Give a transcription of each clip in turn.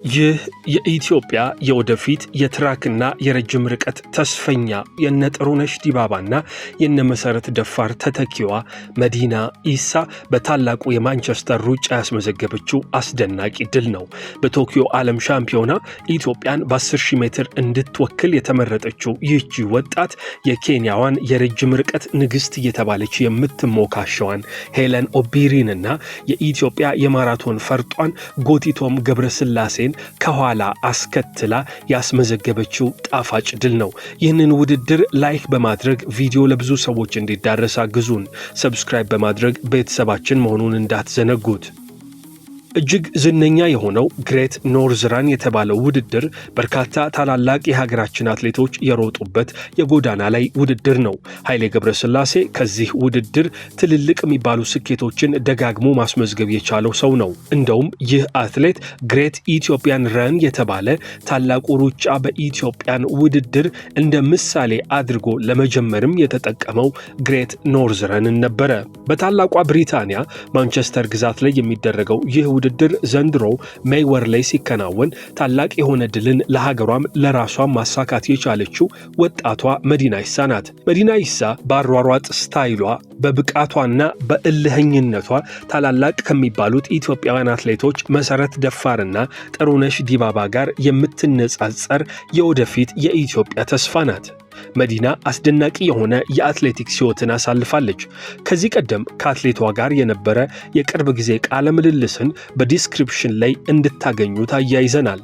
ይህ የኢትዮጵያ የወደፊት የትራክና የረጅም ርቀት ተስፈኛ የነጥሩነሽ ዲባባና የነመሰረት ደፋር ተተኪዋ መዲና ኢሳ በታላቁ የማንቸስተር ሩጫ ያስመዘገበችው አስደናቂ ድል ነው። በቶኪዮ ዓለም ሻምፒዮና ኢትዮጵያን በ10000 ሜትር እንድትወክል የተመረጠችው ይህቺ ወጣት የኬንያዋን የረጅም ርቀት ንግስት እየተባለች የምትሞካሸዋን ሄለን ኦቢሪንና የኢትዮጵያ የማራቶን ፈርጧን ጎቲቶም ገብረስላሴን ከኋላ አስከትላ ያስመዘገበችው ጣፋጭ ድል ነው። ይህንን ውድድር ላይክ በማድረግ ቪዲዮ ለብዙ ሰዎች እንዲዳረስ አግዙን። ሰብስክራይብ በማድረግ ቤተሰባችን መሆኑን እንዳትዘነጉት። እጅግ ዝነኛ የሆነው ግሬት ኖርዝ ራን የተባለው ውድድር በርካታ ታላላቅ የሀገራችን አትሌቶች የሮጡበት የጎዳና ላይ ውድድር ነው። ኃይሌ ገብረስላሴ ከዚህ ውድድር ትልልቅ የሚባሉ ስኬቶችን ደጋግሞ ማስመዝገብ የቻለው ሰው ነው። እንደውም ይህ አትሌት ግሬት ኢትዮጵያን ረን የተባለ ታላቁ ሩጫ በኢትዮጵያን ውድድር እንደ ምሳሌ አድርጎ ለመጀመርም የተጠቀመው ግሬት ኖርዝ ረንን ነበረ። በታላቋ ብሪታንያ ማንቸስተር ግዛት ላይ የሚደረገው ይህ ውድድር ዘንድሮ ሜይ ወር ላይ ሲከናወን ታላቅ የሆነ ድልን ለሀገሯም ለራሷም ማሳካት የቻለችው ወጣቷ መዲና ኢሳ ናት። መዲና ኢሳ በአሯሯጥ ስታይሏ በብቃቷና በእልህኝነቷ ታላላቅ ከሚባሉት ኢትዮጵያውያን አትሌቶች መሰረት ደፋርና ጥሩነሽ ዲባባ ጋር የምትነጻጸር የወደፊት የኢትዮጵያ ተስፋ ናት። መዲና አስደናቂ የሆነ የአትሌቲክስ ሕይወትን አሳልፋለች። ከዚህ ቀደም ከአትሌቷ ጋር የነበረ የቅርብ ጊዜ ቃለ ምልልስን በዲስክሪፕሽን ላይ እንድታገኙት አያይዘናል።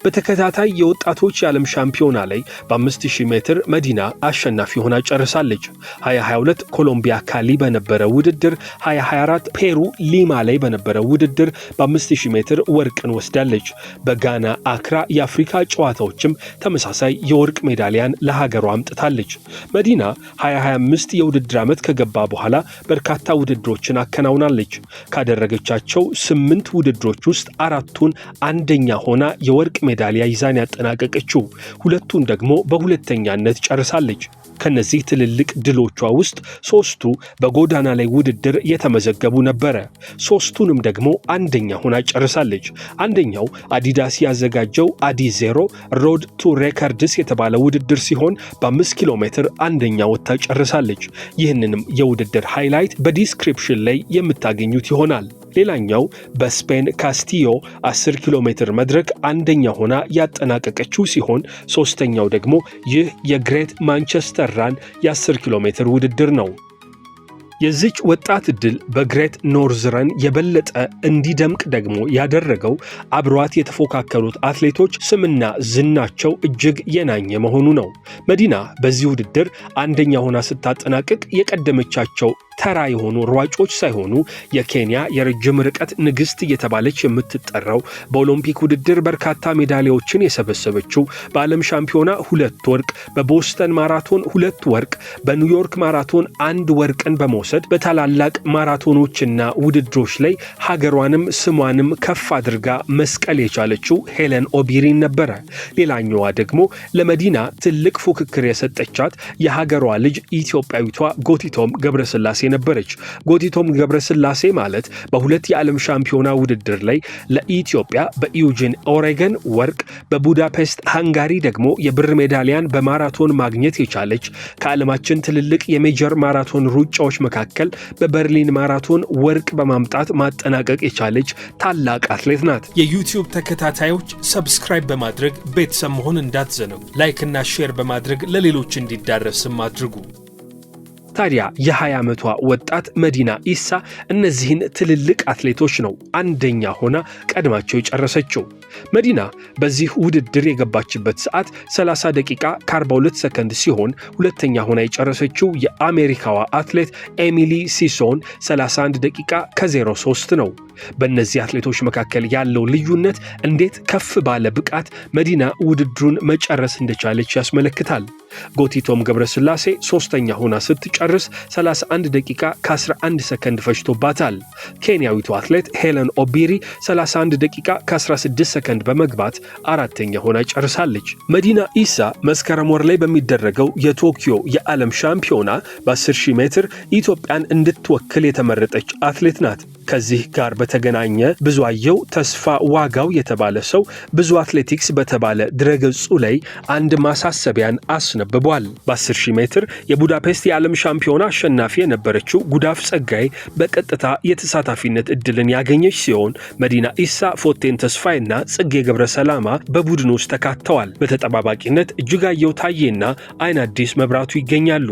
በተከታታይ የወጣቶች የዓለም ሻምፒዮና ላይ በ5000 ሜትር መዲና አሸናፊ ሆና ጨርሳለች። 2022 ኮሎምቢያ ካሊ በነበረ ውድድር፣ 2024 ፔሩ ሊማ ላይ በነበረ ውድድር በ5000 ሜትር ወርቅን ወስዳለች። በጋና አክራ የአፍሪካ ጨዋታዎችም ተመሳሳይ የወርቅ ሜዳሊያን ለሀገሯ አምጥታለች። መዲና 2025 የውድድር ዓመት ከገባ በኋላ በርካታ ውድድሮችን አከናውናለች። ካደረገቻቸው 8 ውድድሮች ውስጥ 4ቱን አንደኛ ሆና የወርቅ ሜዳሊያ ይዛን ያጠናቀቀችው፣ 2ቱን ደግሞ በሁለተኛነት ጨርሳለች። ከነዚህ ትልልቅ ድሎቿ ውስጥ 3ቱ በጎዳና ላይ ውድድር የተመዘገቡ ነበረ። 3ቱንም ደግሞ አንደኛ ሆና ጨርሳለች። አንደኛው አዲዳስ ያዘጋጀው አዲ ዜሮ ሮድ ቱ ሬከርድስ የተባለ ውድድር ሲሆን በ5 ኪሎ ሜትር አንደኛ ወጥታ ጨርሳለች። ይህንንም የውድድር ሃይላይት በዲስክሪፕሽን ላይ የምታገኙት ይሆናል። ሌላኛው በስፔን ካስቲዮ 10 ኪሎ ሜትር መድረክ አንደኛ ሆና ያጠናቀቀችው ሲሆን ሶስተኛው ደግሞ ይህ የግሬት ማንቸስተር ራን የ10 ኪሎ ሜትር ውድድር ነው። የዚች ወጣት ድል በግሬት ኖርዝ ረን የበለጠ እንዲደምቅ ደግሞ ያደረገው አብሯት የተፎካከሩት አትሌቶች ስምና ዝናቸው እጅግ የናኘ መሆኑ ነው። መዲና በዚህ ውድድር አንደኛ ሆና ስታጠናቅቅ የቀደመቻቸው ተራ የሆኑ ሯጮች ሳይሆኑ የኬንያ የረጅም ርቀት ንግስት እየተባለች የምትጠራው በኦሎምፒክ ውድድር በርካታ ሜዳሊያዎችን የሰበሰበችው በዓለም ሻምፒዮና 2 ወርቅ፣ በቦስተን ማራቶን 2 ወርቅ፣ በኒውዮርክ ማራቶን 1 ወርቅን በመውሰድ በታላላቅ ማራቶኖችና ውድድሮች ላይ ሀገሯንም ስሟንም ከፍ አድርጋ መስቀል የቻለችው ሄለን ኦቢሪን ነበረ። ሌላኛዋ ደግሞ ለመዲና ትልቅ ፉክክር የሰጠቻት የሀገሯ ልጅ ኢትዮጲያዊቷ ጎቲቶም ገብረስላሴ ነበረች። ጎቲቶም ገብረስላሴ ማለት በ2 የዓለም ሻምፒዮና ውድድር ላይ ለኢትዮጵያ በኢዩጂን ኦሬገን ወርቅ፣ በቡዳፔስት ሃንጋሪ ደግሞ የብር ሜዳሊያን በማራቶን ማግኘት የቻለች ከዓለማችን ትልልቅ የሜጀር ማራቶን ሩጫዎች መካከል በበርሊን ማራቶን ወርቅ በማምጣት ማጠናቀቅ የቻለች ታላቅ አትሌት ናት። የዩቲዩብ ተከታታዮች ሰብስክራይብ በማድረግ ቤተሰብ መሆን እንዳትዘነጉ። ላይክ እና ሼር በማድረግ ለሌሎች እንዲዳረስም አድርጉ። ታዲያ የ20 ዓመቷ ወጣት መዲና ኢሳ እነዚህን ትልልቅ አትሌቶች ነው አንደኛ ሆና ቀድማቸው የጨረሰችው። መዲና በዚህ ውድድር የገባችበት ሰዓት 30 ደቂቃ ከ42 ሰከንድ ሲሆን ሁለተኛ ሆና የጨረሰችው የአሜሪካዋ አትሌት ኤሚሊ ሲሶን 31 ደቂቃ ከ03 ነው። በእነዚህ አትሌቶች መካከል ያለው ልዩነት እንዴት ከፍ ባለ ብቃት መዲና ውድድሩን መጨረስ እንደቻለች ያስመለክታል። ጎቲቶም ገብረስላሴ ሶስተኛ ሆና ስትጨርስ 31 ደቂቃ ከ11 ሰከንድ ፈጅቶባታል። ኬንያዊቷ አትሌት ሄለን ኦቢሪ 31 ደቂቃ ከ16 ሰከንድ በመግባት አራተኛ ሆና ጨርሳለች። መዲና ኢሳ መስከረም ወር ላይ በሚደረገው የቶኪዮ የዓለም ሻምፒዮና በ10000 ሜትር ኢትዮጵያን እንድትወክል የተመረጠች አትሌት ናት። ከዚህ ጋር በተገናኘ ብዙአየው ተስፋ ዋጋው የተባለ ሰው ብዙ አትሌቲክስ በተባለ ድረገጹ ላይ አንድ ማሳሰቢያን አስነብቧል። በ10000 ሜትር የቡዳፔስት የዓለም ሻምፒዮና አሸናፊ የነበረችው ጉዳፍ ጸጋይ በቀጥታ የተሳታፊነት እድልን ያገኘች ሲሆን መዲና ኢሳ፣ ፎቴን ተስፋይና ጽጌ ገብረሰላማ በቡድኑ ውስጥ ተካተዋል። በተጠባባቂነት እጅጋየው ታዬና አይን አዲስ መብራቱ ይገኛሉ።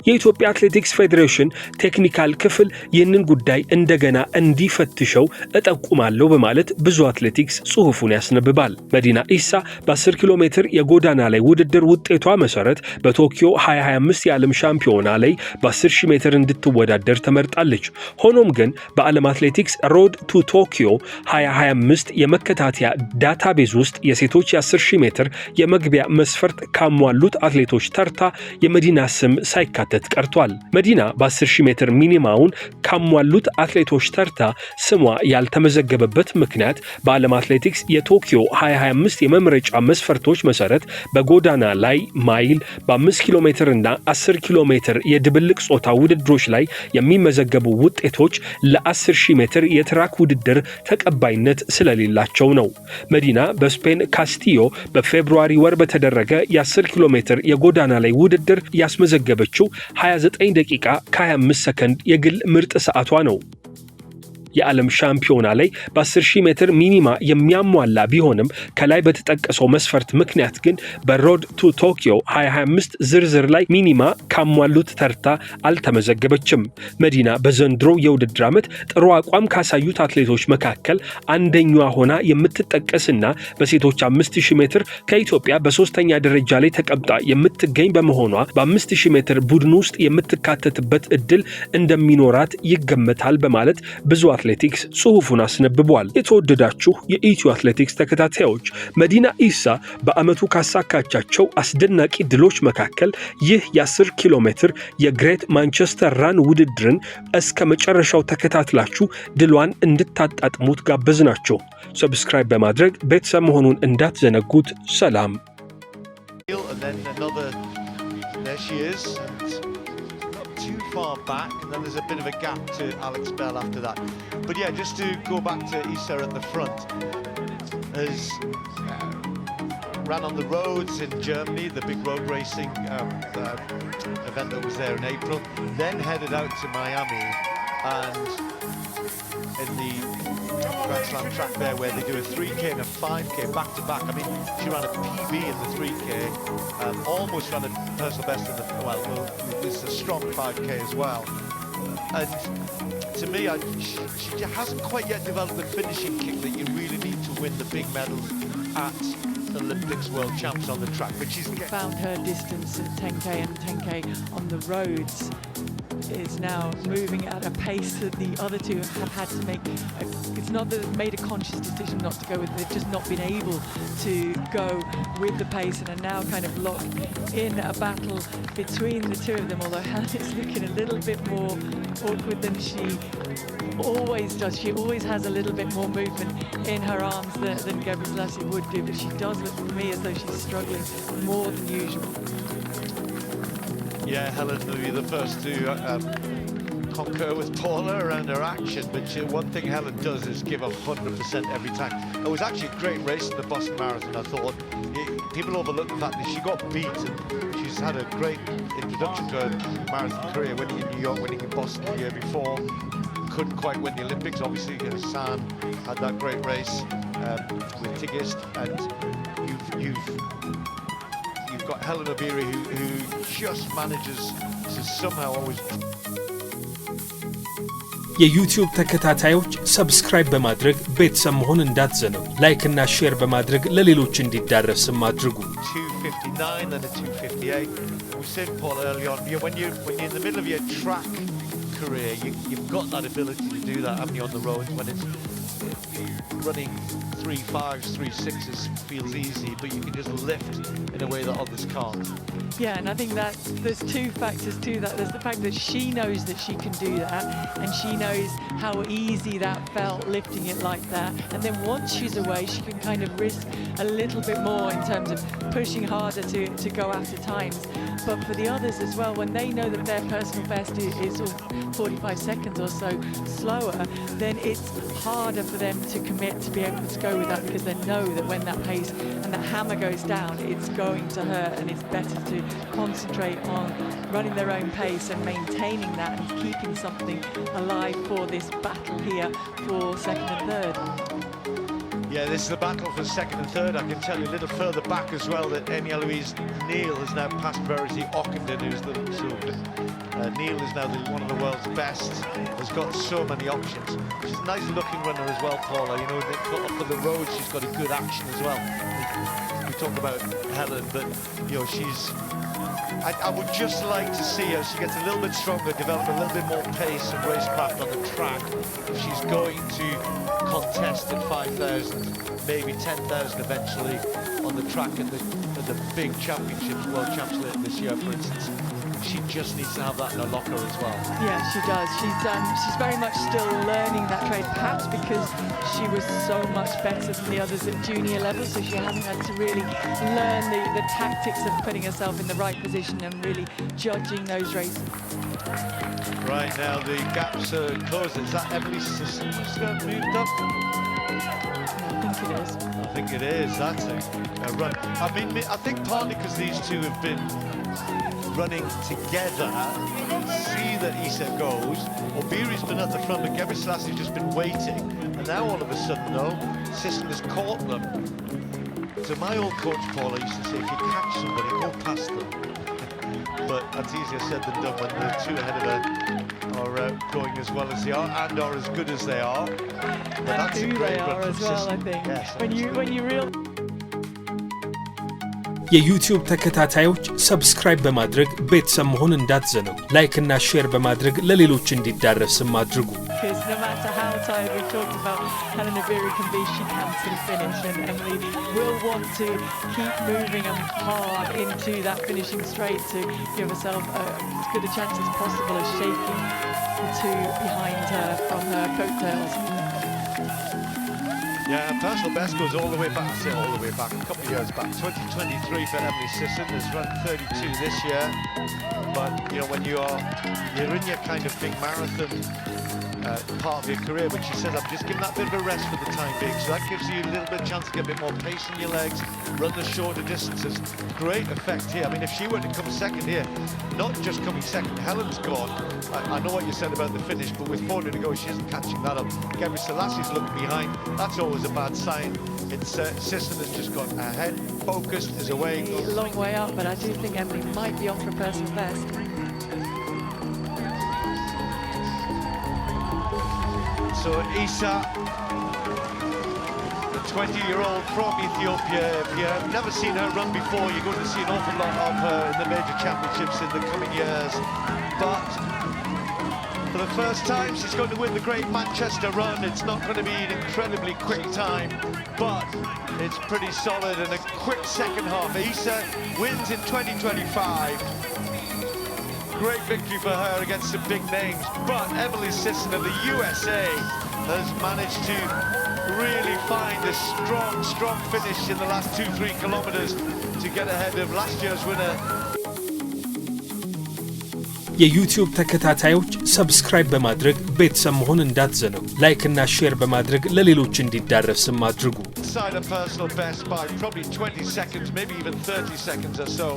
የኢትዮጵያ አትሌቲክስ ፌዴሬሽን ቴክኒካል ክፍል ይህንን ጉዳይ እንደገና እንዲፈትሸው እጠቁማለሁ በማለት ብዙ አትሌቲክስ ጽሑፉን ያስነብባል። መዲና ኢሳ በ10 ኪሎ ሜትር የጎዳና ላይ ውድድር ውጤቷ መሰረት በቶኪዮ 2025 የዓለም ሻምፒዮና ላይ በ10000 ሜትር እንድትወዳደር ተመርጣለች። ሆኖም ግን በዓለም አትሌቲክስ ሮድ ቱ ቶኪዮ 2025 የመከታተያ ዳታቤዝ ውስጥ የሴቶች የ10000 ሜትር የመግቢያ መስፈርት ካሟሉት አትሌቶች ተርታ የመዲና ስም ሳይካተት ቀርቷል። መዲና በ10000 ሜትር ሚኒማውን ካሟሉት አትሌቶች ተርታ ስሟ ያልተመዘገበበት ምክንያት በዓለም አትሌቲክስ የቶኪዮ 2025 የመምረጫ መስፈርቶች መሰረት በጎዳና ላይ ማይል በ5 ኪሎ ሜትር እና 10 ኪሎ ሜትር የድብልቅ ጾታ ውድድሮች ላይ የሚመዘገቡ ውጤቶች ለ10000 ሜትር የትራክ ውድድር ተቀባይነት ስለሌላቸው ነው። መዲና በስፔን ካስቲዮ በፌብሩዋሪ ወር በተደረገ የ10 ኪሎ ሜትር የጎዳና ላይ ውድድር ያስመዘገበችው 29 ደቂቃ ከ25 ሰከንድ የግል ምርጥ ሰዓቷ ነው። የዓለም ሻምፒዮና ላይ በ10000 ሜትር ሚኒማ የሚያሟላ ቢሆንም ከላይ በተጠቀሰው መስፈርት ምክንያት ግን በሮድ ቱ ቶኪዮ 2025 ዝርዝር ላይ ሚኒማ ካሟሉት ተርታ አልተመዘገበችም። መዲና በዘንድሮ የውድድር ዓመት ጥሩ አቋም ካሳዩት አትሌቶች መካከል አንደኛዋ ሆና የምትጠቀስና በሴቶች 5000 ሜትር ከኢትዮጵያ በሶስተኛ ደረጃ ላይ ተቀምጣ የምትገኝ በመሆኗ በ5000 ሜትር ቡድን ውስጥ የምትካተትበት እድል እንደሚኖራት ይገመታል በማለት ብዙ አትሌቲክስ ጽሑፉን አስነብቧል። የተወደዳችሁ የኢትዮ አትሌቲክስ ተከታታዮች መዲና ኢሳ በዓመቱ ካሳካቻቸው አስደናቂ ድሎች መካከል ይህ የ10 ኪሎ ሜትር የግሬት ማንቸስተር ራን ውድድርን እስከ መጨረሻው ተከታትላችሁ ድሏን እንድታጣጥሙት ጋበዝናችሁ። ሰብስክራይብ በማድረግ ቤተሰብ መሆኑን እንዳትዘነጉት። ሰላም። Too far back, and then there's a bit of a gap to Alex Bell after that. But yeah, just to go back to Isa at the front, has ran on the roads in Germany, the big road racing event that was there in April, then headed out to Miami, and in the Grand Slam track there where they do a 3K and a 5K back to back. I mean, she ran a PB in the 3K, almost ran a personal best in the, well, it's a strong 5K as well. And to me, she hasn't quite yet developed the finishing kick that you really need to win the big medals at Olympics World Champs on the track, but she's found her distance at 10K and 10K on the roads is now moving at a pace that the other two have had to make. It's not that they've made a conscious decision not to go with it, they've just not been able to go with the pace and are now kind of locked in a battle between the two of them, although Hellen is looking a little bit more awkward than she always does. She always has a little bit more movement in her arms than Gebreslase would do, but she does look to me as though she's struggling more than usual. Yeah, Helen will be the first to concur with Paula around her action, but one thing Helen does is give 100% every time. It was actually a great race in the Boston Marathon, I thought. People overlook the fact that she got beaten. She's had a great introduction to her marathon career, winning in New York, winning in Boston the year before. Couldn't quite win the Olympics, obviously. Sam had that great race with Tigist, and you've got Hellen Obiri who just manages to somehow always. የዩቲዩብ ተከታታዮች ሰብስክራይብ በማድረግ ቤተሰብ መሆን እንዳትዘነጉ። ላይክ እና ሼር በማድረግ ለሌሎች እንዲዳረስም አድርጉ። 2:59 and a 2:58. We said Paul early on, when you're in the middle of your track career, you've got that ability to do that, haven't you, on the road when it's running 3.5s, 3.6s feels easy, but you can just lift in a way that others can't. Yeah, and I think that there's two factors to that. There's the fact that she knows that she can do that, and she knows how easy that felt lifting it like that. And then once she's away, she can kind of risk a little bit more in terms of pushing harder to go out at times. But for the others as well, when they know that their personal best is 45 seconds or so slower, then it's harder for them to commit to be able to go with that, because they know that when that pace and that hammer goes down, it's going to hurt, and it's better to concentrate on running their own pace and maintaining that and keeping something alive for this battle here for second and third. Yeah, this is the battle for second and third. I can tell you a little further back as well that Emi-Eloise Neal has now passed Verity Ockenden, who's the Neal is now one of the world's best, has got so many options. She's a nice looking runner as well, Paula. You know, up for the road, she's got a good action as well. We talk about Helen, but you know, I would just like to see her, she gets a little bit stronger, develop a little bit more pace and racecraft on the track. If she's going to contest at 5,000, maybe 10,000 eventually on the track at the big championships, World Championships this year, for instance. She just needs to have that in her locker as well. Yeah, she does. She's very much still learning that trade, perhaps because she was so much better than the others at junior level, so she hasn't had to really learn the tactics of putting herself in the right position and really judging those races. Right, now the gaps are closed. Is that Emily's sister moved up? I think it is. I think it is. That's a run. I mean, I think partly because these two have been running together, see that Eisa goes. Obiri's been at the front, but Gebreslasse's just been waiting. And now all of a sudden, though, Sisson has caught them. So my old coach, Paula, used to say, if you catch somebody, go past them. But that's easier said than done when the two ahead of her are going as well as they are and are as good as they are. But And that's who a great they run are from as well, Sisson. I think. Yes, when you realize. የዩቲዩብ ተከታታዮች ሰብስክራይብ በማድረግ ቤተሰብ መሆን እንዳትዘነጉ። ላይክ እና ሼር በማድረግ ለሌሎች እንዲዳረስም አድርጉ። Because no matter how tired we talked about Hellen Obiri can be, she can still finish, and Emily will want to keep moving hard into that finishing straight to give herself as good a chance as possible of shaking the two behind her from her coattails. Yeah, personal best goes all the way back, a couple of years back. 2023 for Emily Sisson, has run 32 this year. But, you know, when you're in your kind of big marathon part of your career, which she says, I'm just giving that bit of a rest for the time being. So that gives you a little bit of chance to get a bit more pace in your legs, run the shorter distances. Great effect here. I mean, if she were to come second here, not just coming second, Helen's gone. I know what you said about the finish, but with 40 to go, she isn't catching that up. Gebrselasse's looking behind. That's always a bad sign. It's Sisson has just got ahead, focused, is away. A long way up, but I do think Emily might be off for personal best. So Eisa, the 20-year-old from Ethiopia, if you've never seen her run before, you're going to see an awful lot of her in the major championships in the coming years. But for the first time, she's going to win the Great Manchester Run. It's not going to be an incredibly quick time, but it's pretty solid and a quick second half. Eisa wins in 2025. Great victory for her against some big names, but Emily Sisson of the USA has managed to really find a strong finish in the last 2-3 kilometers to get ahead of last year's winner. የዩቲዩብ ተከታታዮች ሰብስክራይብ በማድረግ ቤተሰብ መሆን እንዳትዘነጉ። ላይክ እና ሼር በማድረግ ለሌሎች እንዲዳረስም አድርጉ። Inside a personal best by probably 20 seconds, maybe even 30 seconds or so.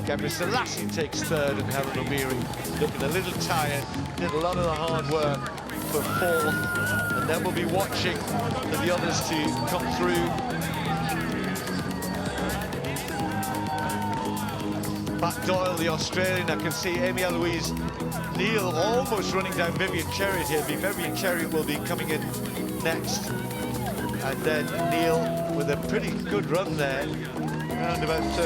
Gebreslase takes third and Hellen Obiri looking a little tired, did a lot of the hard work for fourth, and then we'll be watching for the others to come through. Matt Doyle, the Australian, I can see Emi-Eloise Neal almost running down Vivian Chariot here. Vivian Chariot will be coming in next. And then Neal with a pretty good run there, around about